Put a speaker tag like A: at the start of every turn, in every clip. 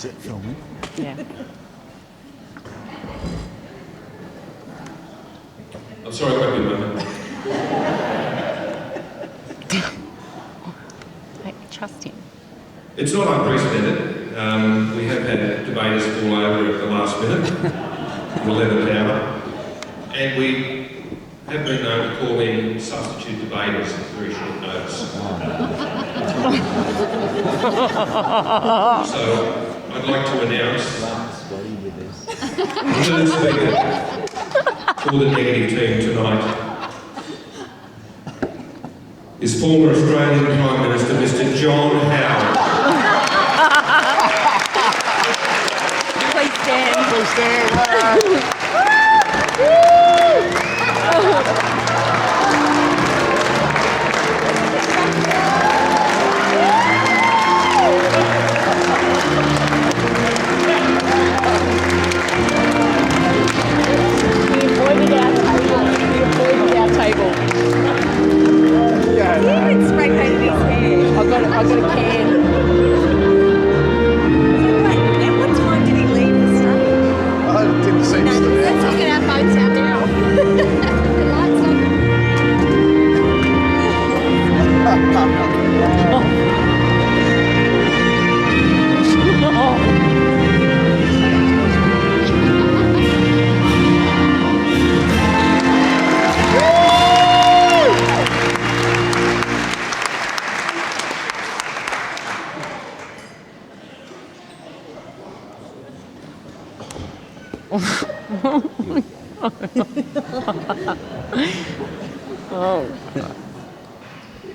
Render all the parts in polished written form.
A: Is it filming?
B: Yeah.
C: I'm sorry, I won't be a moment.
B: I trust him.
C: It's not unprecedented. We have had debaters fall over at the last minute, the 11th hour, and we have been known to call in substitute debaters at very short notice. So I'd like to announce the third speaker for the negative team tonight is former Australian Prime Minister Mr. John Howard.
B: Please stand.
A: Please stand.
B: He avoided our table.
A: Yeah.
B: He even spray painted his hair. I got a can.
D: Wait, at what time did he leave the study?
A: I didn't see Mr.
D: Let's look at our phones out now. The lights on.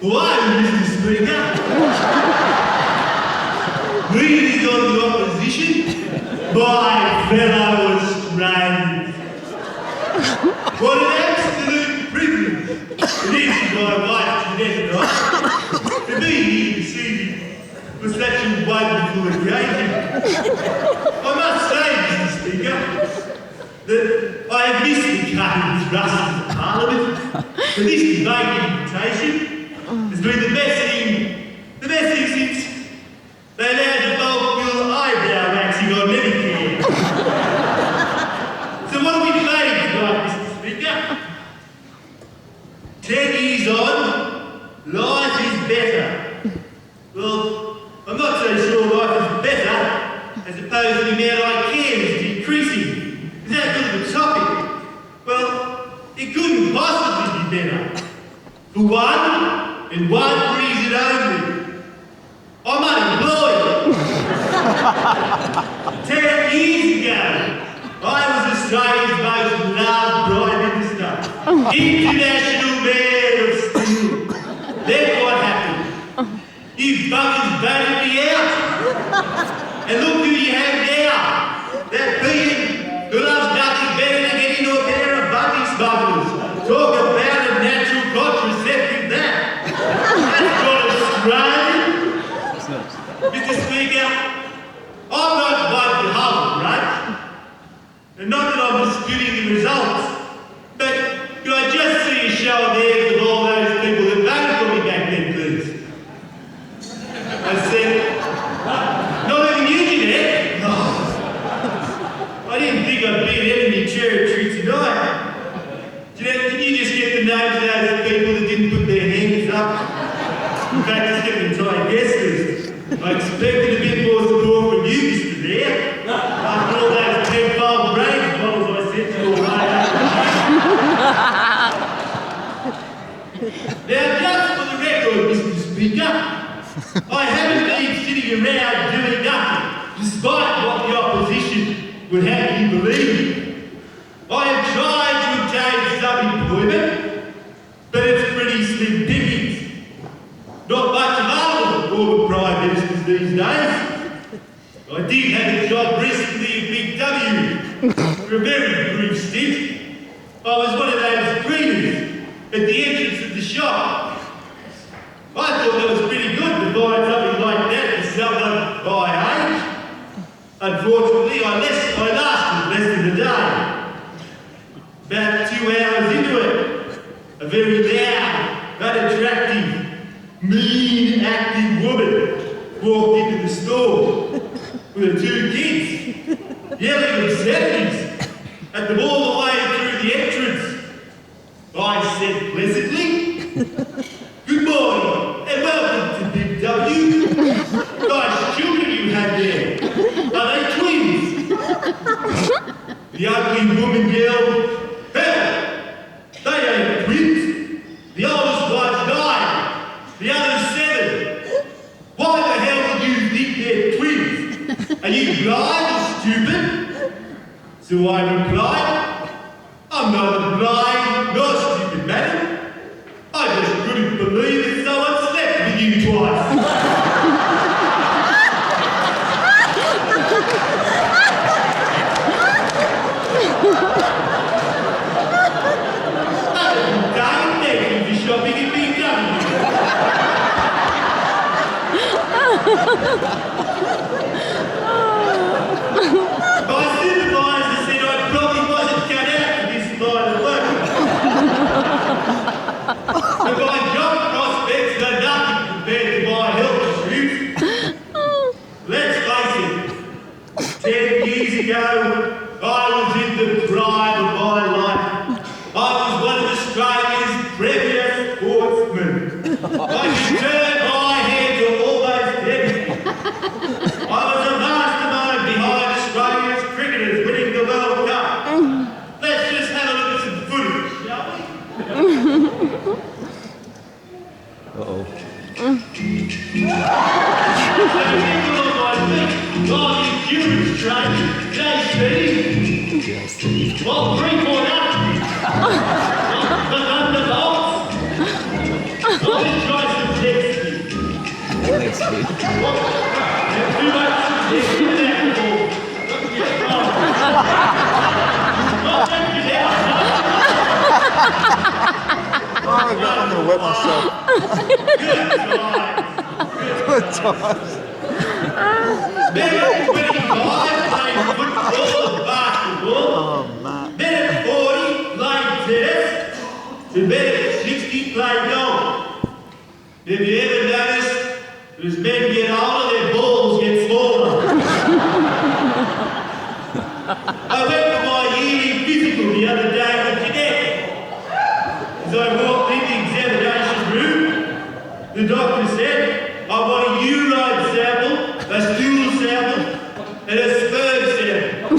E: Why, Mr. Speaker? Greetings of the opposition, my fellow Australians. What an absolute privilege it is for my wife Jeanette and I to be here this evening for such a wonderful occasion. I must say, Mr. Speaker, that I have missed the cut and thrust of Parliament, but this debate invitation has been the best thing since they allowed the bulk bill eyebrow waxing on Medicare. So what are we debating tonight, Mr. Speaker? 10 years on, life is better. Well, I'm not so sure life is better as opposed to the amount I care is decreasing. Is that a good of a topic? Well, it couldn't possibly be better. For one, and one reason only. I'm unemployed. 10 years ago, I was Australia's most loved Prime Minister, international man of steel. Then what happened? You buggers voted me out. And look who you have now. That being who loves nothing better than getting into a pair of buggy smugglers. Talk about a natural contraceptive that. That's not Australian. Mr. Speaker, I'm not one to hold, right? And not that I'm disputing the results, but could I just see a show of hands of all those people that voted for me back then, please? I said, not even you, Jeanette. Oh, I didn't think I'd be in enemy territory tonight. Jeanette, can you just get the names of those people that didn't put their hands up? In fact, just get the entire guest list. I expected a bit more support from you, Mr. Mayor. After all those tenfold brain bottles I sent you all right. Now, just for the record, Mr. Speaker, I haven't been sitting around doing nothing, despite what the opposition would have you believe. I have tried to obtain some employment, but it's pretty slim pickings. Not much available for the Prime Ministers these days. I did have a job recently in Big W for a very brief stint. I was one of those greeters at the entrance of the shop. I thought that was pretty good to find something like that for someone my age. Unfortunately, I lasted less than a day. About 2 hours into it, a very loud, unattractive, mean-acting woman walked into the store with the two kids, yelling obscenities at them all the way through the entrance. I said pleasantly, "Good morning and welcome to Big W. Nice children you have there. Are they twins?" The ugly woman yelled, "Hell, they ain't twins. The oldest one's 9, the other's 7. Why the hell would you think they're twins? Are you blind or stupid?" So I replied, "I'm neither blind nor stupid, madam. I just couldn't believe that someone slept with you twice." Shopping at BW. My supervisor said I probably wasn't cut out for this line of work. But my job prospects are nothing compared to my health issues. Let's face it, 10 years ago, I was in the prime of my life. I was one of Australia's premier sportsmen. I could turn my head to almost anything. I was a mastermind behind Australia's cricketers winning the World Cup. Let's just have a look at some footage, shall we?
A: Uh-oh.
E: Well, 3-4 up. But under the box. I'll just try some text. Too much text in that ball.
A: Oh, I'm gonna wet myself. Good times.
E: Men at 25 played football and basketball.
A: Oh, man.
E: Men at 40 played tennis. And men at 60 played golf. Have you ever noticed that as men get older, their balls get smaller? I went for my yearly physical the other day with Jeanette. As I walked in the examination room, the doctor said, "I want a urine sample, a stool sample, and a sperm sample."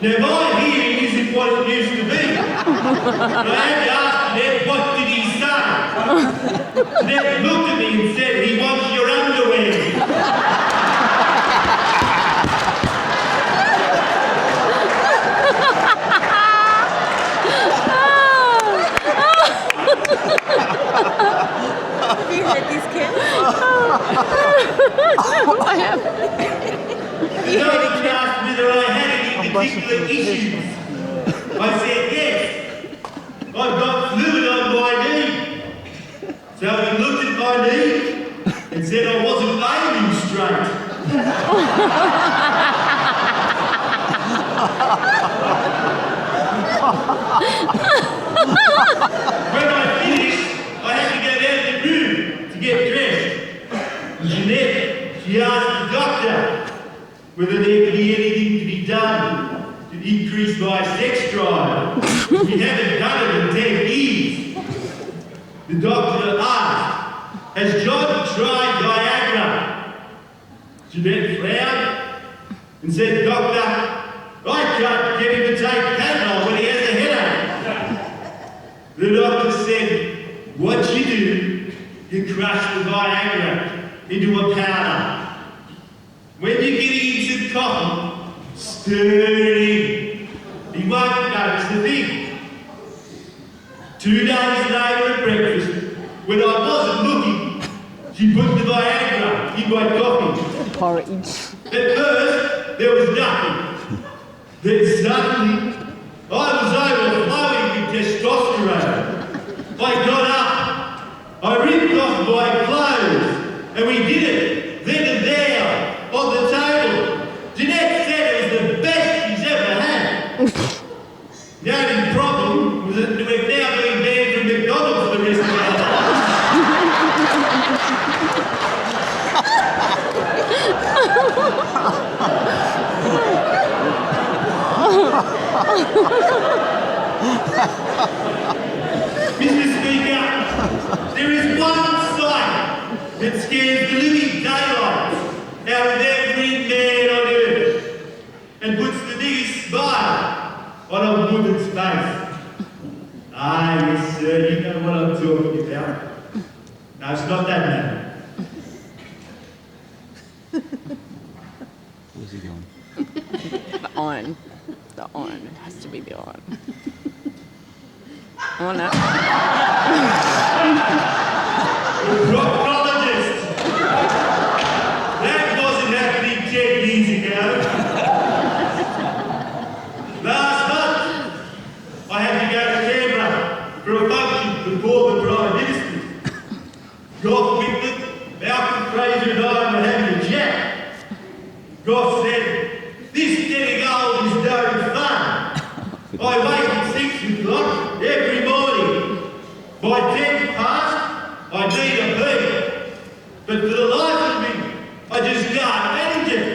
E: Now my hearing isn't what it used to be. I had to ask Jeanette, "What did he say?" Jeanette looked at me and said, "He wants your underwear."
B: Have you heard this, Ken? I have.
E: The doctor asked me whether I had any particular issues. I said yes. I've got fluid on my knee. So he looked at my knee and said I wasn't aiming straight. When I finished, I had to go down to the room to get dressed. Jeanette, she asked the doctor whether there could be anything to be done to increase my sex drive. We haven't done it in 10 years. The doctor asked, "Has John tried Viagra?" Jeanette frowned and said, "Doctor, I can't get him to take Panadol when he has a headache." The doctor said, "What you do, you crush the Viagra into a powder. When you're getting into coffee, stir it in. He won't notice the thing." 2 days later at breakfast, when I wasn't looking, she put the Viagra in my coffee.
B: Porridge.
E: At first, there was nothing. Then suddenly, I was overflowing with testosterone. I got up, I ripped off my clothes, and we did it then and there on the table. Jeanette said it was the best she's ever had. The only problem was that we're now being banned from McDonald's for the rest of our lives. Mr. Speaker, there is one sight that scares the living daylight out of every man on earth and puts the biggest smile on a woman's face. Ah, yes, sir, you know what I'm talking about. No, it's not that man.
A: Where's he going?
B: The on. The on. It has to be the on. Oh no.
E: Proctologist. That wasn't happening 10 years ago. Last month, I had to go to Canberra for a function before the Prime Minister. Gough Whitman, Malcolm Fraser and I were having a chat. Gough said, "This getting old is no fun. I wake at 6 o'clock every morning. By 10 past, I need a beat. But for the life of me, I just can't manage it.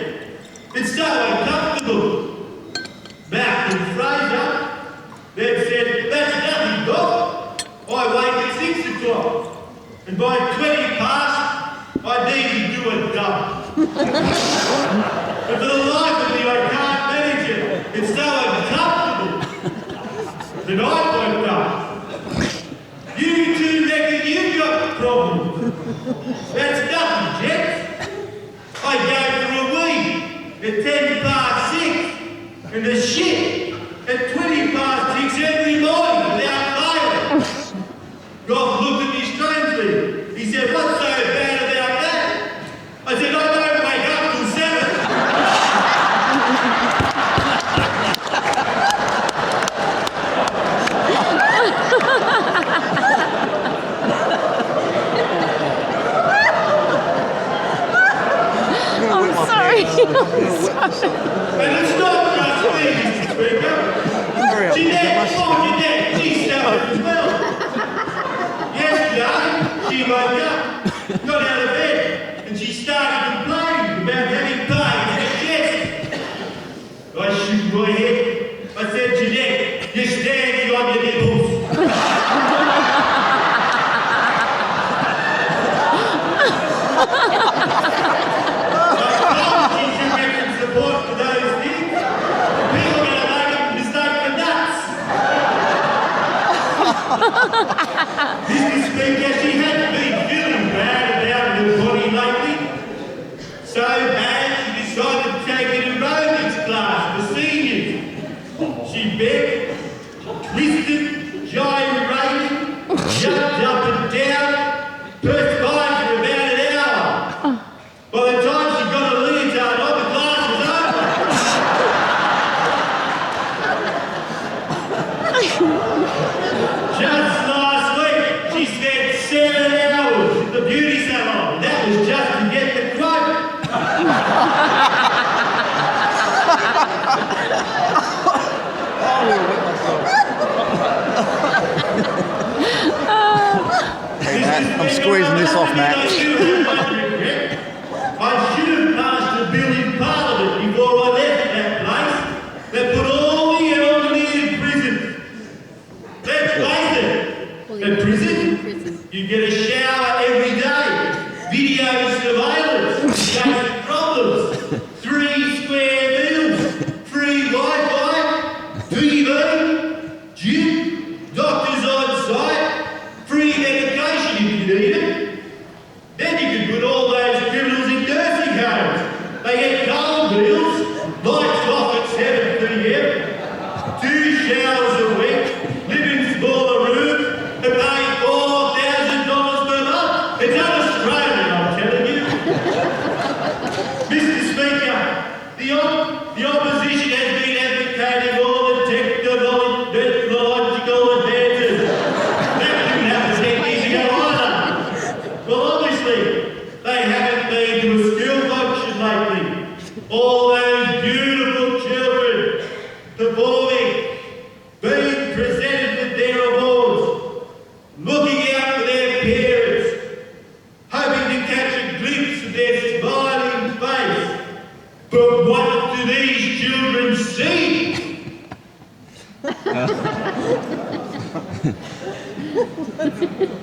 E: It's so uncomfortable." Malcolm Fraser then said, "That's nothing, Gough. I wake at 6 o'clock. And by 20 past, I need to do a dump. But for the life of me, I can't manage it. It's so uncomfortable." Then I woke up. "You two reckon you've got problems? That's nothing, gents. I go for a week at 10 past 6 and the shit at 20 past 6 every morning without fail." Gough looked at me strangely. He said, "What's so bad about that?" I said, "I don't wake up till 7.
B: I'm sorry.
E: And it's not just me, Mr. Speaker. Jeanette, poor Jeanette, she's suffered as well. Yesterday, she woke up, got out of bed, and she started complaining about having pain in her chest. I shook my head. I said, "Jeanette, you're standing on your nipples." She should get some support for those things. People are going to make a mistake for nuts. Mr. Speaker, she hadn't been feeling bad about her body lately. So bad she decided to take an aerobics class for seniors. She begged, twisted, gyrated, jumped up and down, perspired for about an hour. By the time she got a leotard on, the class was over. Just last week, she spent 7 hours at the beauty salon. That was just to get the quote.
A: Hey, Matt, I'm squeezing this off, Matt.
E: I should have passed a bill in Parliament before I left that place that put all the elderly in prison. Let's face it, at prison, you get a shower every day, video surveillance, basic problems, 3 square meals, free Wi-Fi, TV, gym, doctors on site, free medication if you need it. Then you can put all those criminals in nursing homes. They get cold meals, lights off at 7 p.m, 2 showers a week, live in smaller rooms, and pay $4,000 per month. It's un-Australian, I'm telling you.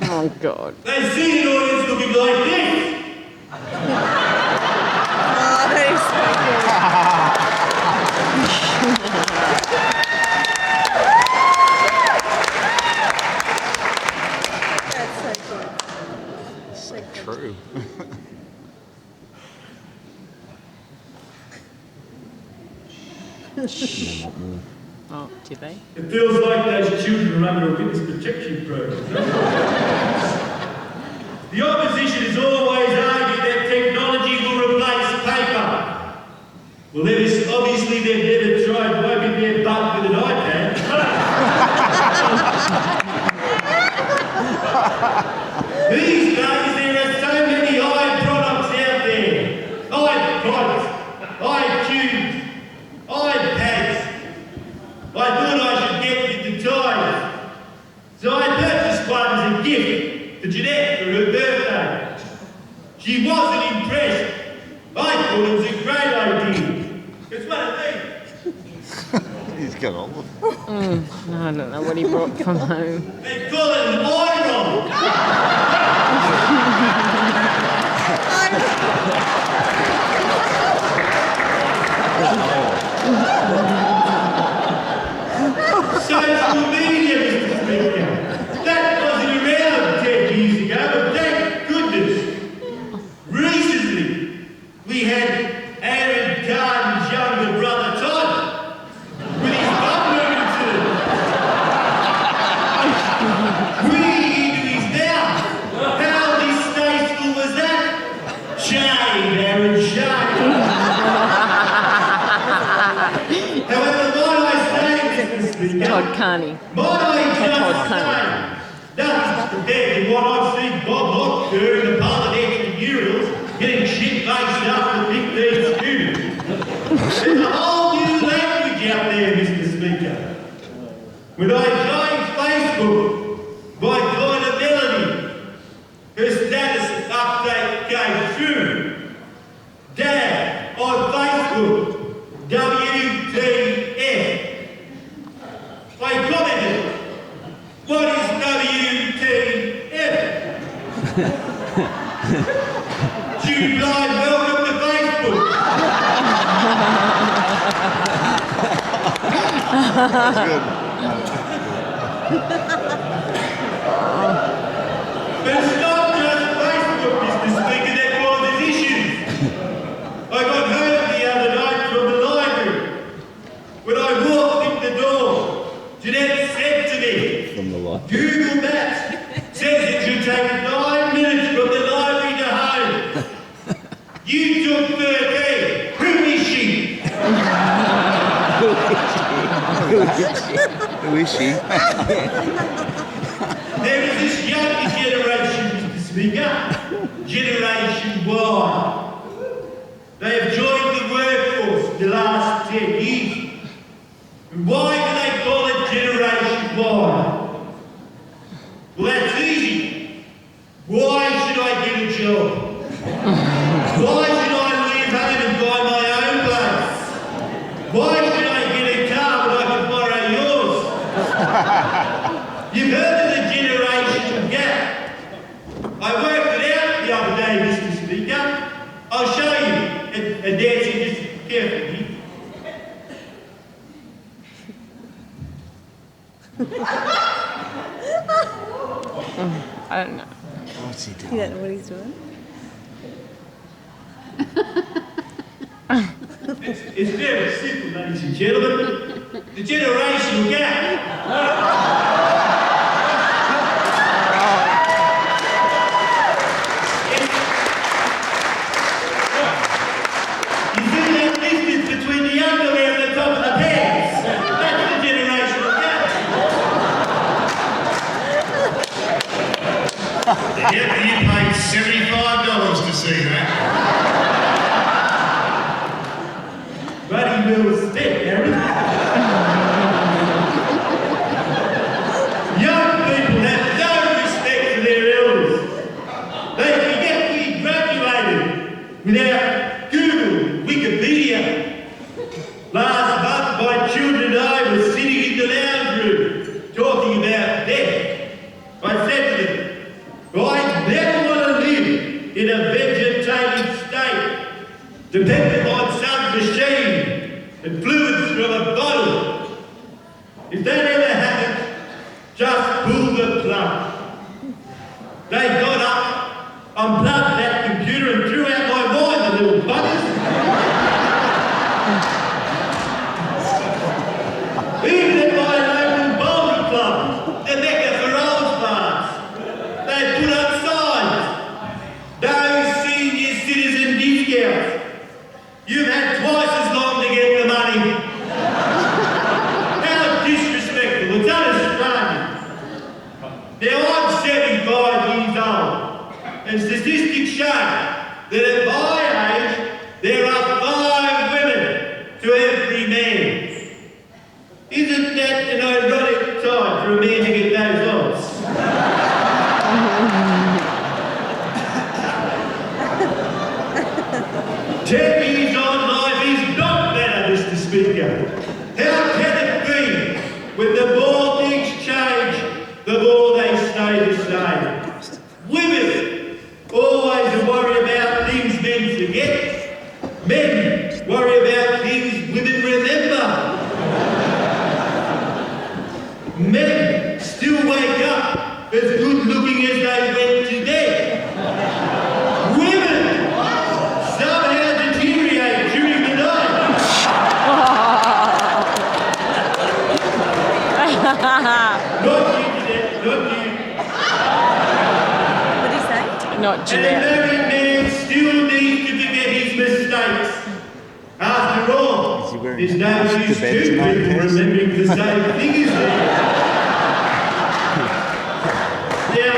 B: Oh, God.
E: They see an audience looking like this.
B: Oh, that is so good.
A: It's so true.
B: Oh, did they?
E: It feels like those children are under a witness protection program. The opposition has always argued that technology will replace paper. Well, obviously they've never tried wiping their butt with an iPad. These days there are so many products out there. iPods, iTunes, iPads. I thought I should get with the times. So I purchased one as a gift for Jeanette for her birthday. She wasn't impressed. I thought it was a great idea. It's one of these.
A: He's got all of
B: I don't know what he brought from home.
E: They call it an iron. Social media, Mr. Speaker. That wasn't around 10 years ago, but thank goodness. Recently, we had Aaron Carden's younger brother Todd with his bum incident. Breathing into his mouth. How distasteful was that? Shame, Aaron, shame. However, might I say, Mr. Speaker,
B: Todd Carney.
E: might I
B: Todd
E: just
B: Carney.
E: say, nothing's compared to what I've seen Bob Locke do in the parliamentary murals, getting shit-faced up to 15 students. There's a whole new language out there, Mr. Speaker. When I joined Facebook, my daughter Melanie, her status update came through. Dad, on Facebook, WTF. I commented, what is WTF? She replied, welcome to Facebook. But it's not just Facebook, Mr. Speaker, that causes issues. I got home the other night from the library. When I walked in the door, Jeanette said to me,
A: from the lot.
E: Google Maps says it should take 9 minutes from the library to home. You took 13. Who is she?
A: Who is she?
E: There is this younger generation, Mr. Speaker, Generation Y. They have joined the workforce in the last 10 years. And why do they call it Generation Y? Well, that's easy. Why should I get a job? Why should I leave home and buy my own place? Why should I get a car when I can borrow yours? You've heard of the generation gap. I worked it out the other day, Mr. Speaker. I'll show you. And dancing just carefully.
B: I don't know.
A: What's he doing?
F: You don't know what he's doing?
E: It's very simple, ladies and gentlemen. The generational gap. You see that distance between the underwear and the top of the pants? That's the generational gap. Yep, you paid $75 to see that. Bloody well spent, Aaron. Young people have no respect for their elders. They forget we graduated without Google, Wikipedia. Last month, my children and I were sitting in the lounge room talking about death. dependent on some machine and fluids from a bottle. If that ever happened, just pull the plug. They got up, unplugged that computer and threw out my mind, the little buggers. Even at my local bowling club, the Mecca for old farts, they put up signs. Those senior citizen discounts. You've had twice as long to get the money. How disrespectful, it's un-Australian. Now I'm 75 years old, and statistics show that at my age, there are 5 women to every man. Isn't that an ironic time for a man to get those odds? 10 years on life is not better, Mr. Speaker. How can it be when the more things change, the more they stay the same? Women always worry about things men forget. Men worry about things women remember. Men still wake up as good looking as they went to bed. Women somehow deteriorate during the night. Not you, Jeanette, not you.
B: What did he say? Not
E: And a
B: Jeanette.
E: married man still needs to forget his mistakes. After all,
A: Is he wearing
E: there's no use
A: debate
E: two
A: tonight,
E: people
A: Kes?
E: remembering the same thing as them. Now,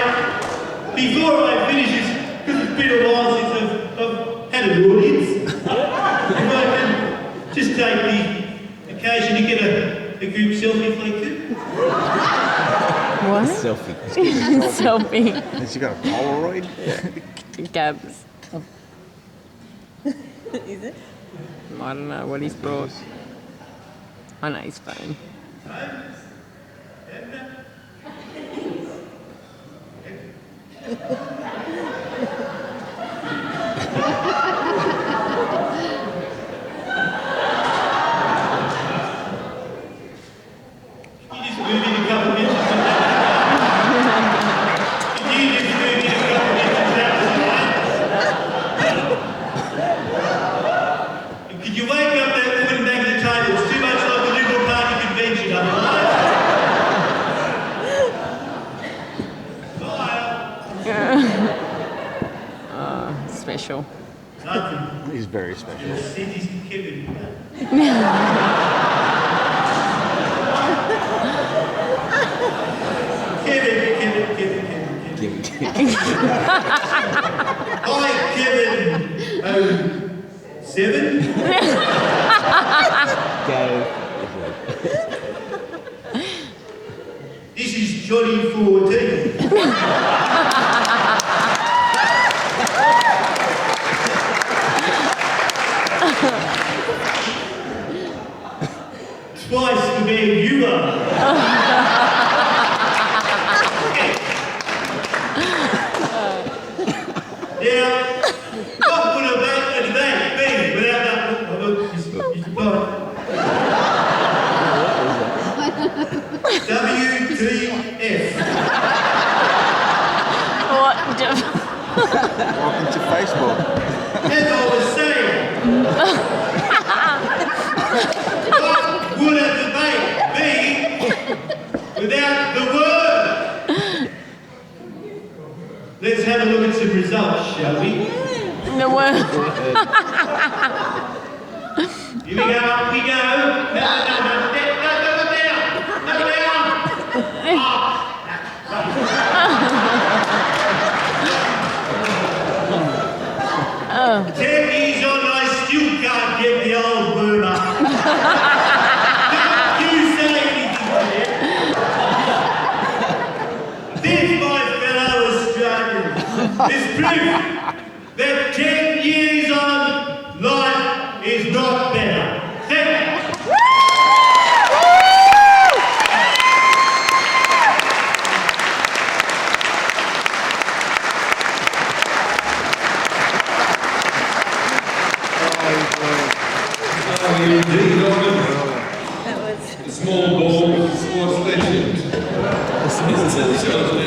E: before I finish this, because it's been a while since I've had an audience, if I can just take the occasion to get a group selfie if I could.
B: What?
A: Selfie.
B: Selfie.
A: Has he got a Polaroid?
B: Gabs. Is it? I don't know what he's brought. I know his phone.
E: You just move in a couple of inches. You just move in a couple of inches out of the way. Could you wake up that woman back at the table? It's too much like a Liberal Party convention otherwise.
B: Special.
E: Nothing.
A: He's very special.
E: Cindy's Kevin. Kevin. Hi, Kevin. 07?
A: Go.
E: This is Johnny 14. Twice the man you are. Now, what would a debate be without that? WTF.
B: What?
A: Welcome to Facebook.
E: As I was saying, what would a debate be without the word? Let's have a look at some results, shall we?
B: The word.
E: Here we go, up we go. No, down. 10 years on, I still can't get the old worm up. Don't you say anything to them. This, my fellow Australians, is proof that 10 years on, life is not better. Thank you.
C: This guy's